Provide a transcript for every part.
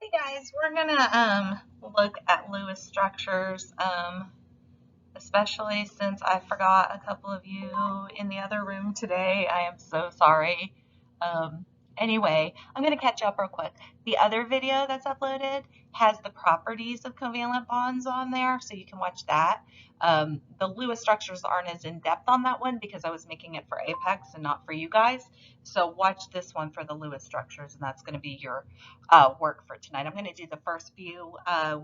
Hey guys, we're gonna look at Lewis structures, especially since I forgot a couple of you in the other room today. I am so sorry. Anyway, I'm gonna catch up real quick. The other video that's uploaded has the properties of covalent bonds on there, so you can watch that. The Lewis structures aren't as in depth on that one because I was making it for Apex and not for you guys. So watch this one for the Lewis structures, and that's going to be your work for tonight. I'm going to do the first few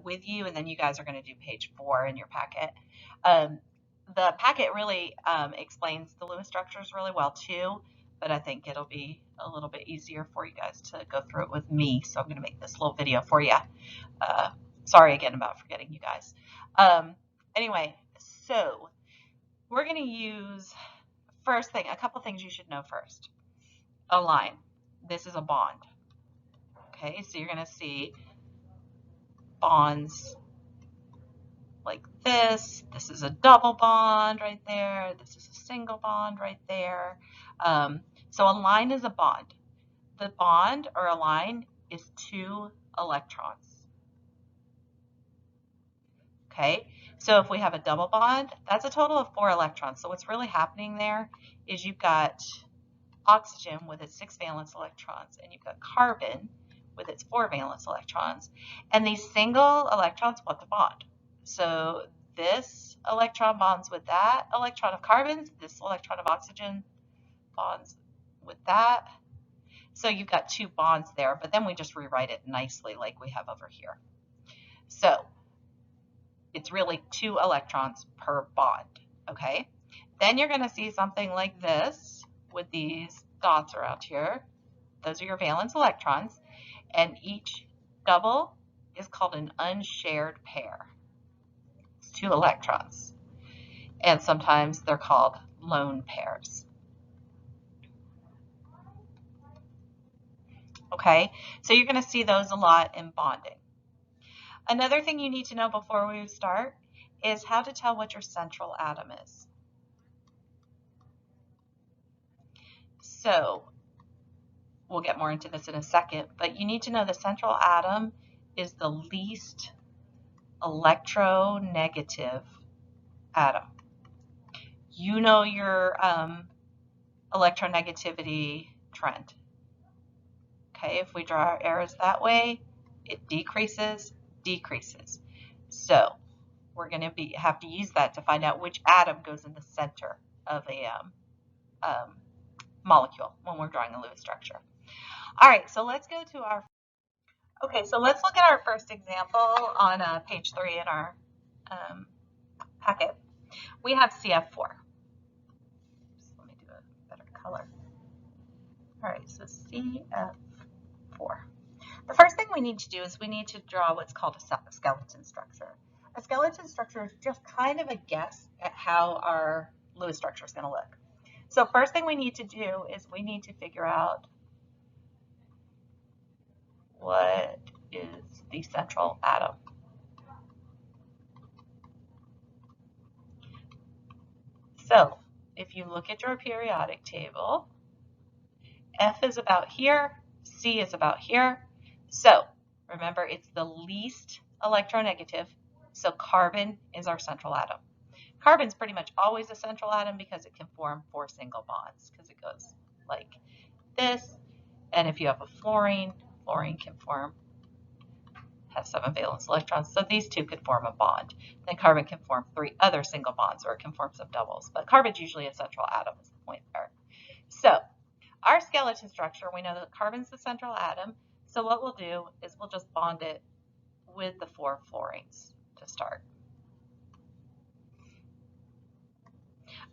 with you, and then you guys are going to do page 4 in your packet. The packet really explains the Lewis structures really well too, but I think it'll be a little bit easier for you guys to go through it with me, so I'm going to make this little video for you. Sorry again about forgetting you guys. Anyway, so we're going to use, first thing, a couple things you should know first. A line. This is a bond. Okay, so you're going to see bonds like this. This is a double bond right there. This is a single bond right there. So a line is a bond. The bond or a line is 2 electrons. Okay, so if we have a double bond, that's a total of 4 electrons. So what's really happening there is you've got oxygen with its 6 valence electrons, and you've got carbon with its 4 valence electrons, and these single electrons want to bond. So this electron bonds with that electron of carbon, this electron of oxygen bonds with that. So you've got 2 bonds there, but then we just rewrite it nicely like we have over here. So it's really 2 electrons per bond, okay? Then you're going to see something like this with these dots around here. Those are your valence electrons, and each double is called an unshared pair. It's 2 electrons, and sometimes they're called lone pairs. Okay, so you're going to see those a lot in bonding. Another thing you need to know before we start is how to tell what your central atom is. So we'll get more into this in a second, but you need to know the central atom is the least electronegative atom. You know your electronegativity trend. Okay, if we draw our arrows that way, it decreases, decreases. So we're going to have to use that to find out which atom goes in the center of a molecule when we're drawing a Lewis structure. All right, so let's go to our, okay, so let's look at our first example on page 3 in our packet. We have CF4. So let me do a better color. All right, so CF4. The first thing we need to do is we need to draw what's called a skeleton structure. A skeleton structure is just kind of a guess at how our Lewis structure is going to look. So first thing we need to do is we need to figure out what is the central atom. So if you look at your periodic table, F is about here, C is about here. So remember, it's the least electronegative, so carbon is our central atom. Carbon's pretty much always a central atom because it can form 4 single bonds, because it goes like this. And if you have a fluorine, fluorine can have 7 valence electrons, so these 2 could form a bond. Then carbon can form 3 other single bonds, or it can form some doubles, but carbon's usually a central atom is the point there. So our skeleton structure, we know that carbon's the central atom, so what we'll do is we'll just bond it with the 4 fluorines to start.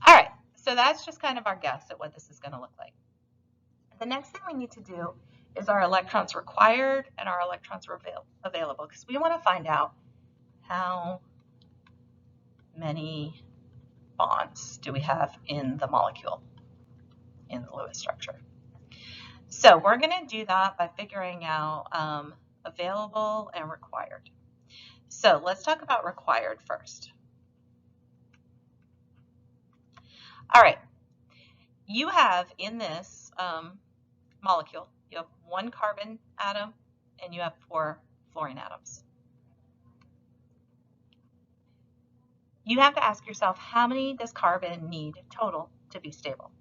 All right, so that's just kind of our guess at what this is going to look like. The next thing we need to do is our electrons required and our electrons available, because we want to find out how many bonds do we have in the molecule in the Lewis structure. So we're going to do that by figuring out available and required. So let's talk about required first. All right, you have in this molecule, you have 1 carbon atom and you have 4 fluorine atoms. You have to ask yourself, how many does carbon need total to be stable?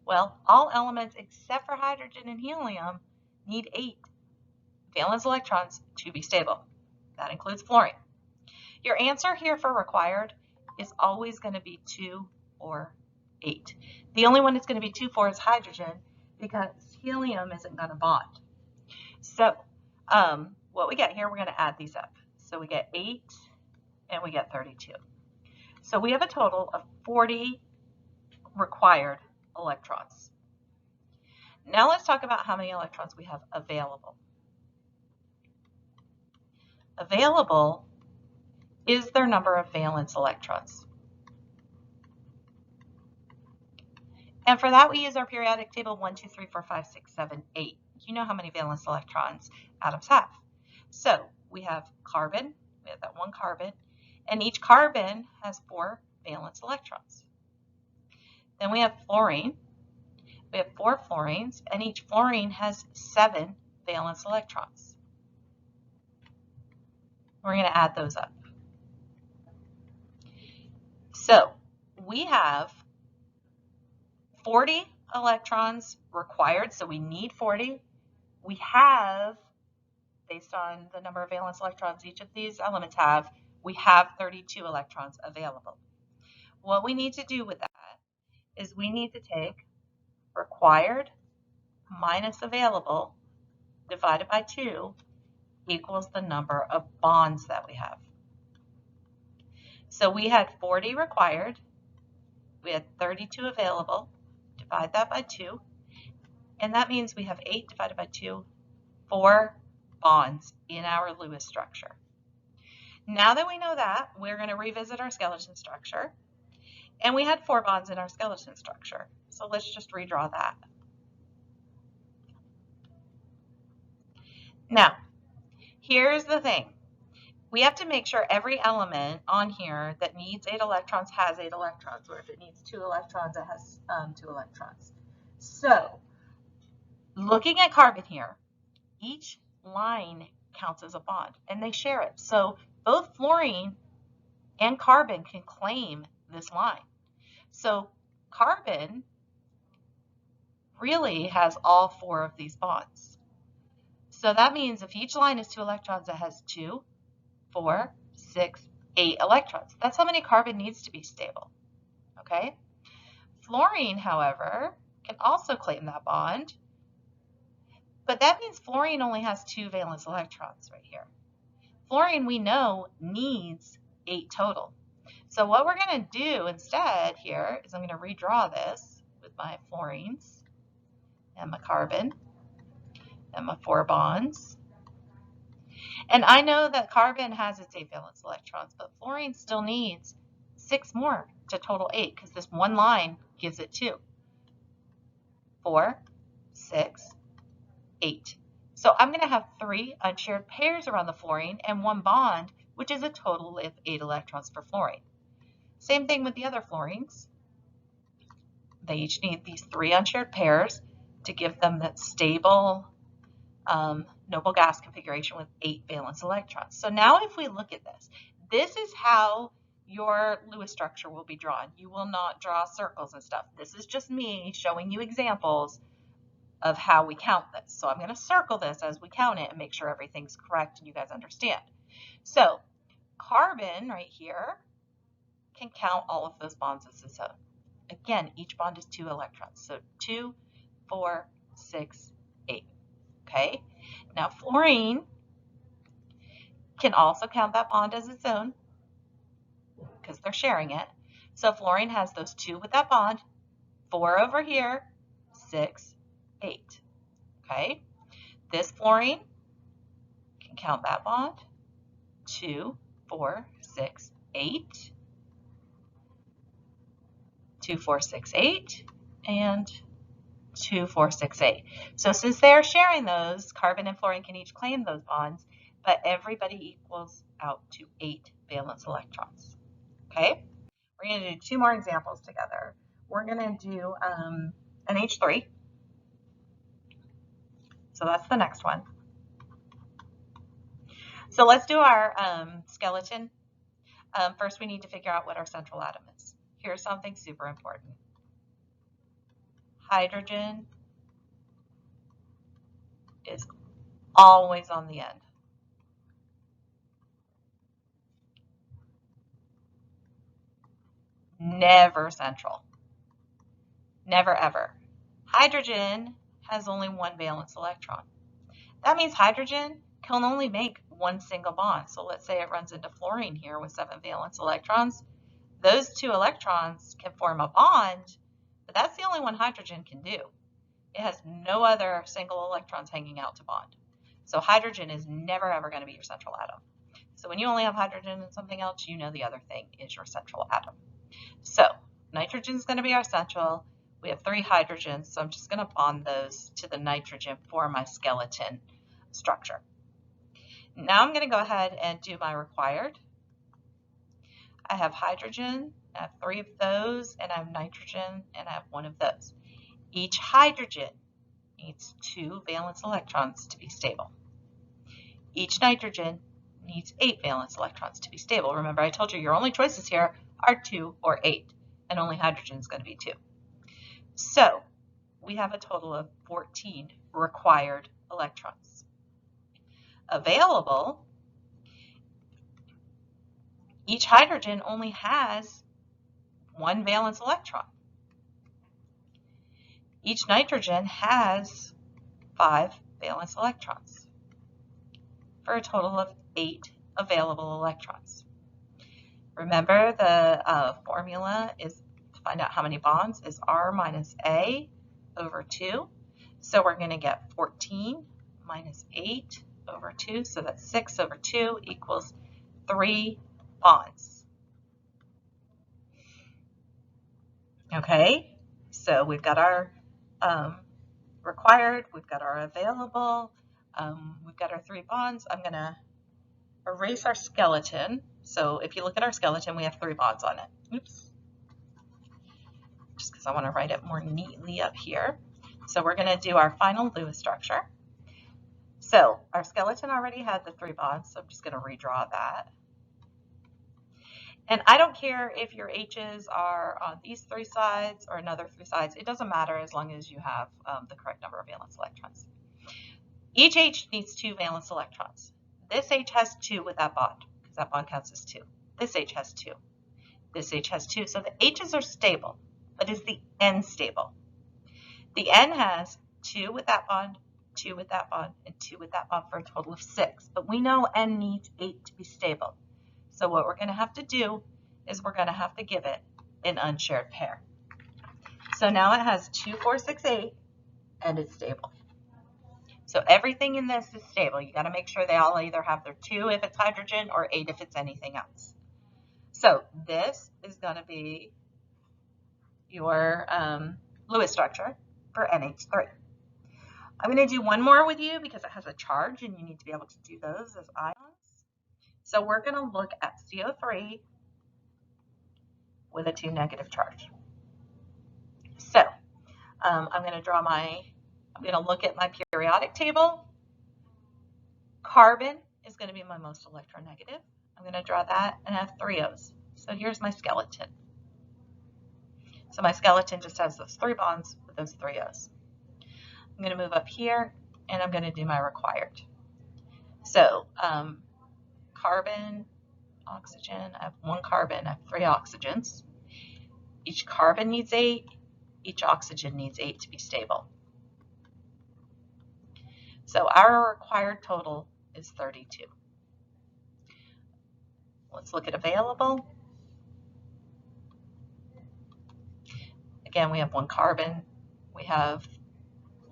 Well, all elements except for hydrogen and helium need 8 valence electrons to be stable. That includes fluorine. Your answer here for required is always going to be 2 or 8. The only one that's going to be 2, 4 is hydrogen because helium isn't going to bond. So what we get here, we're going to add these up. So we get 8 and we get 32. So we have a total of 40 required electrons. Now let's talk about how many electrons we have available. Available is their number of valence electrons. And for that, we use our periodic table 1, 2, 3, 4, 5, 6, 7, 8. You know how many valence electrons atoms have. So we have carbon, we have that one carbon, and each carbon has 4 valence electrons. Then we have fluorine. We have 4 fluorines, and each fluorine has 7 valence electrons. We're going to add those up. So we have 40 electrons required, so we need 40. We have, based on the number of valence electrons each of these elements have, we have 32 electrons available. What we need to do with that is we need to take required minus available divided by 2 equals the number of bonds that we have. So we had 40 required, we had 32 available, divide that by 2, and that means we have 8 divided by 2, 4 bonds in our Lewis structure. Now that we know that, we're going to revisit our skeleton structure, and we had 4 bonds in our skeleton structure. So let's just redraw that. Now, here's the thing. We have to make sure every element on here that needs 8 electrons has 8 electrons, or if it needs 2 electrons, it has 2 electrons. So, looking at carbon here, each line counts as a bond, and they share it. So, both fluorine and carbon can claim this line. So, carbon really has all 4 of these bonds. So that means if each line is 2 electrons, it has 2, 4, 6, 8 electrons. That's how many carbon needs to be stable, okay? Fluorine, however, can also claim that bond, but that means fluorine only has 2 valence electrons right here. Fluorine, we know, needs 8 total. So what we're going to do instead here is I'm going to redraw this with my fluorines and my carbon and my 4 bonds. And I know that carbon has its 8 valence electrons, but fluorine still needs 6 more to total 8 because this one line gives it 2. 4, 6, 8. So I'm going to have 3 unshared pairs around the fluorine and 1 bond, which is a total of 8 electrons for fluorine. Same thing with the other fluorines. They each need these 3 unshared pairs to give them that stable noble gas configuration with 8 valence electrons. So now if we look at this, this is how your Lewis structure will be drawn. You will not draw circles and stuff. This is just me showing you examples of how we count this. So I'm going to circle this as we count it and make sure everything's correct and you guys understand. So carbon right here can count all of those bonds as its own. Again, each bond is 2 electrons. So 2, 4, 6, 8. Okay, now fluorine can also count that bond as its own because they're sharing it. So fluorine has those 2 with that bond, 4 over here, 6, 8. Okay, this fluorine can count that bond, 2, 4, 6, 8, 2, 4, 6, 8, and 2, 4, 6, 8. So since they are sharing those, carbon and fluorine can each claim those bonds, but everybody equals out to 8 valence electrons. Okay, we're going to do 2 more examples together. We're going to do an H3. So that's the next one. So let's do our skeleton. First, we need to figure out what our central atom is. Here's something super important. Hydrogen is always on the end. Never central. Never ever. Hydrogen has only one valence electron. That means hydrogen can only make one single bond. So let's say it runs into fluorine here with 7 valence electrons. Those 2 electrons can form a bond, but that's the only one hydrogen can do. It has no other single electrons hanging out to bond. So hydrogen is never ever going to be your central atom. So when you only have hydrogen and something else, you know the other thing is your central atom. So nitrogen is going to be our central. We have 3 hydrogens, so I'm just going to bond those to the nitrogen for my skeleton structure. Now I'm going to go ahead and do my required. I have hydrogen, I have 3 of those, and I have nitrogen, and I have 1 of those. Each hydrogen needs 2 valence electrons to be stable. Each nitrogen needs 8 valence electrons to be stable. Remember, I told you your only choices here are 2 or 8, and only hydrogen is going to be 2. So we have a total of 14 required electrons. Available, each hydrogen only has 1 valence electron. Each nitrogen has 5 valence electrons for a total of 8 available electrons. Remember, the formula is to find out how many bonds is R minus A over 2. So we're going to get 14 minus 8 over 2. So that's 6 over 2 equals 3 bonds. Okay, so we've got our required, we've got our available, we've got our 3 bonds. I'm going to erase our skeleton. So if you look at our skeleton, we have 3 bonds on it. Oops. Just because I want to write it more neatly up here. So we're going to do our final Lewis structure. So our skeleton already had the 3 bonds, so I'm just going to redraw that. And I don't care if your H's are on these 3 sides or another 3 sides. It doesn't matter as long as you have the correct number of valence electrons. Each H needs 2 valence electrons. This H has 2 with that bond, because that bond counts as 2. This H has 2. This H has 2. So the H's are stable, but is the N stable? The N has 2 with that bond, 2 with that bond, and 2 with that bond for a total of 6. But we know N needs 8 to be stable. So what we're going to have to do is we're going to have to give it an unshared pair. So now it has 2, 4, 6, 8, and it's stable. So everything in this is stable. You got to make sure they all either have their 2 if it's hydrogen or 8 if it's anything else. So this is going to be your Lewis structure for NH3. I'm going to do one more with you because it has a charge and you need to be able to do those as ions. So we're going to look at CO3 with a 2 negative charge. So I'm going to look at my periodic table. Carbon is going to be my most electronegative. I'm going to draw that and I have 3 O's. So here's my skeleton. So my skeleton just has those 3 bonds with those 3 O's. I'm going to move up here and I'm going to do my required. So carbon, oxygen, I have 1 carbon, I have 3 oxygens. Each carbon needs 8, each oxygen needs 8 to be stable. So our required total is 32. Let's look at available. Again, we have 1 carbon, we have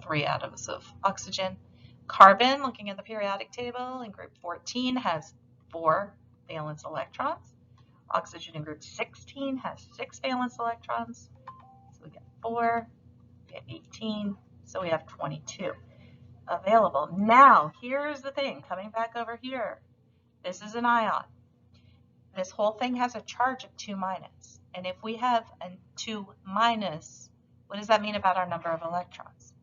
3 atoms of oxygen. Carbon, looking at the periodic table in group 14, has 4 valence electrons. Oxygen in group 16 has 6 valence electrons. So we get 4, we get 18, so we have 22 available. Now, here's the thing, coming back over here. This is an ion. This whole thing has a charge of 2 minus. And if we have a 2 minus, what does that mean about our number of electrons?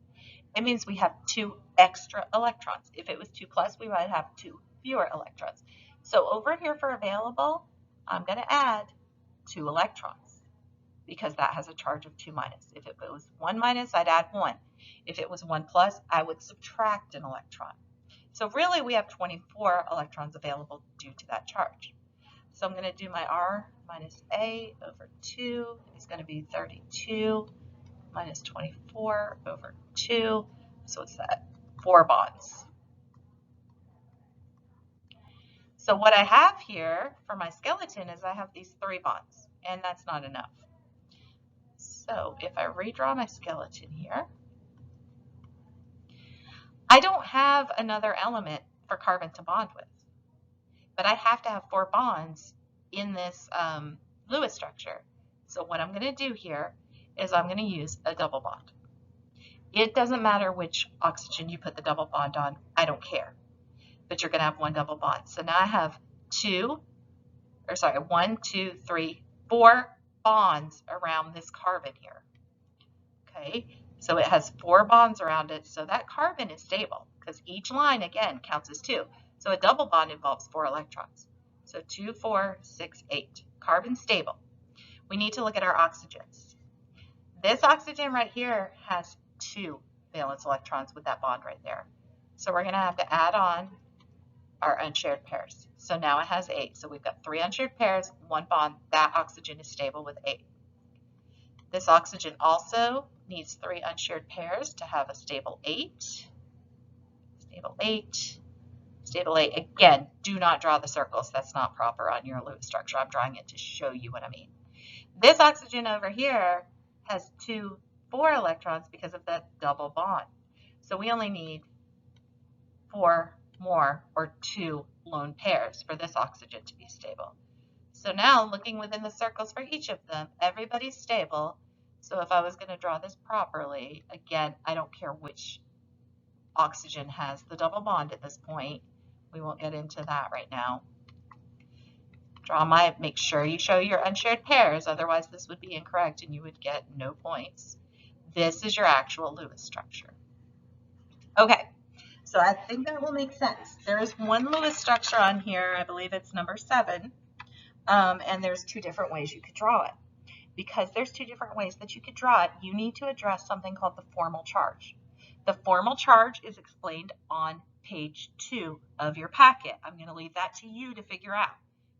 It means we have 2 extra electrons. If it was 2 plus, we might have 2 fewer electrons. So over here for available, I'm going to add 2 electrons because that has a charge of 2 minus. If it was 1 minus, I'd add 1. If it was 1 plus, I would subtract an electron. So really we have 24 electrons available due to that charge. So I'm going to do my R minus A over 2 is going to be 32 minus 24 over 2. So it's that 4 bonds. So what I have here for my skeleton is I have these 3 bonds, and that's not enough. So if I redraw my skeleton here, I don't have another element for carbon to bond with, but I have to have 4 bonds in this Lewis structure. So what I'm going to do here is I'm going to use a double bond. It doesn't matter which oxygen you put the double bond on, I don't care, but you're going to have 1 double bond. So now I have 1, 2, 3, 4 bonds around this carbon here. Okay, so it has 4 bonds around it, so that carbon is stable because each line again counts as 2. So a double bond involves 4 electrons. So 2, 4, 6, 8. Carbon stable. We need to look at our oxygens. This oxygen right here has 2 valence electrons with that bond right there. So we're going to have to add on our unshared pairs. So now it has 8. So we've got 3 unshared pairs, 1 bond. That oxygen is stable with 8. This oxygen also needs 3 unshared pairs to have a stable 8. Stable 8. Stable 8. Again, do not draw the circles. That's not proper on your Lewis structure. I'm drawing it to show you what I mean. This oxygen over here has 2 4 electrons because of that double bond. So we only need 4 more, or 2 lone pairs for this oxygen to be stable. So now looking within the circles for each of them, everybody's stable. So if I was going to draw this properly, again, I don't care which oxygen has the double bond at this point. We won't get into that right now. Make sure you show your unshared pairs, otherwise this would be incorrect and you would get no points. This is your actual Lewis structure. Okay, so I think that will make sense. There is one Lewis structure on here, I believe it's number 7, and there's 2 different ways you could draw it. Because there's 2 different ways that you could draw it, you need to address something called the formal charge. The formal charge is explained on page 2 of your packet. I'm going to leave that to you to figure out.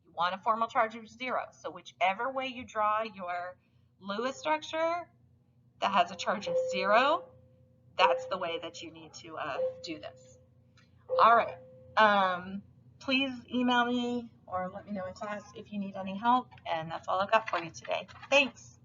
You want a formal charge of 0, so whichever way you draw your Lewis structure that has a charge of 0, that's the way that you need to do this. All right. Please email me or let me know in class if you need any help, and that's all I've got for you today. Thanks.